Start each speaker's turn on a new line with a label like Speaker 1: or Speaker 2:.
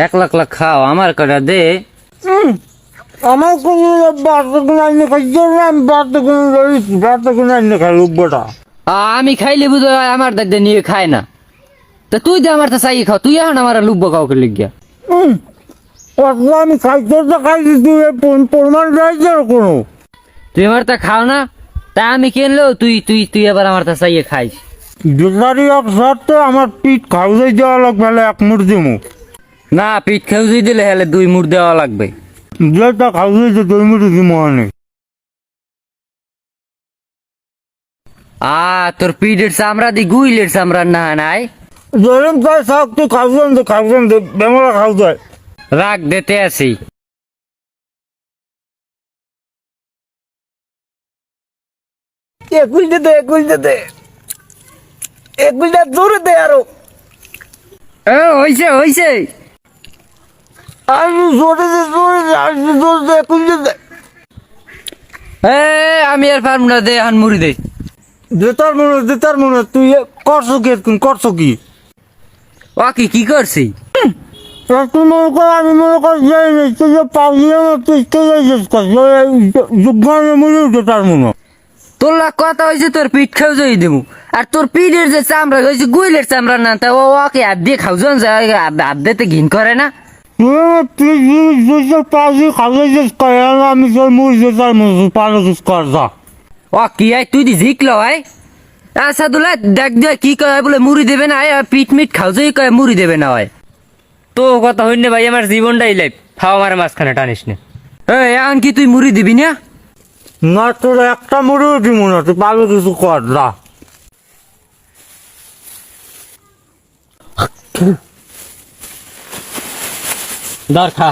Speaker 1: 1 লাখ খাও আমার কটা দে।
Speaker 2: আমার কোনো বাড়তে কোনো আইনে খাইছে না, আমি বাড়তে কোনো বাড়তে কোনো আইনে খাই লোকটা।
Speaker 1: আমি খাইলে বুঝো আমার দাদা নিয়ে খায় না। তা তুই দে আমার তো চাই খাও, তুই এখন আমার লুব্বো কাউকে লিখিয়া।
Speaker 2: আমি খাইতে তো খাইছি, তুই প্রমাণ রয়েছে কোনো?
Speaker 1: তুই আমার তা খাও না, তা আমি কিনলেও তুই তুই তুই এবার আমার তা চাইয়ে খাইস।
Speaker 2: দুটারি এক শর্ত, আমার পিঠ খাউজাই দেওয়া লাগবে, 1 মুঠ দিমু।
Speaker 1: না, পিঠ খেউজি দিলে হেলে 2 মুঠ দেওয়া লাগবে।
Speaker 2: যেটা খাউজাইছে 2 মুঠ দিমু অনেক।
Speaker 1: তোর পিঠের চামড়া দি গুইলের চামড়া না নাই।
Speaker 2: যেরকম তাই শাক তুই খাউজান দে বেমরা খাউজায়।
Speaker 1: রাগ দিতে আসি।
Speaker 2: একুলটা জোরে দে আরো।
Speaker 1: হইছে হইছে।
Speaker 2: আমি জোরে দে একুলটা দে।
Speaker 1: আমি আর পারবো না, দে এখন মুড়ি দে।
Speaker 2: দেতার মনে তুই করছো কি?
Speaker 1: কি করছি?
Speaker 2: তুই মনে কর, আমি মনে কর যাই নাই, তুই যে পাবলি আমার পিঠতে যাইছিস যোগ্য মনে উঠে তার মনে।
Speaker 1: তোর কথা হয়েছে তোর পিঠ খেউ যাই দেবো, আর তোর পিঠের যে চামড়া হয়েছে গুইলের চামড়া না, তা ওকে হাত দিয়ে খাও জন যায়, হাত দিতে ঘিন করে না।
Speaker 2: তুই আমার পিঠ পাবলি খাওয়াইছিস আমি তোর মুড়ি তার মনে পালো কিছু কর যা।
Speaker 1: কি আয় তুই দি জিকলো ভাই। আচ্ছা দুলা দেখ দে কি কয় বলে মুড়ি দেবে না, পিঠ মিট খাও যাই কয় মুড়ি দেবে না হয়। তো কথা হইনে ভাই, আমার জীবনটাই লাইফ, খাও আমার মাঝখানে টানিস না। এখন কি তুই মুড়ি দিবি না?
Speaker 2: না, তোর একটা মুড়িও দিব না, তুই পালো কিছু কর যা।
Speaker 1: ধর খা।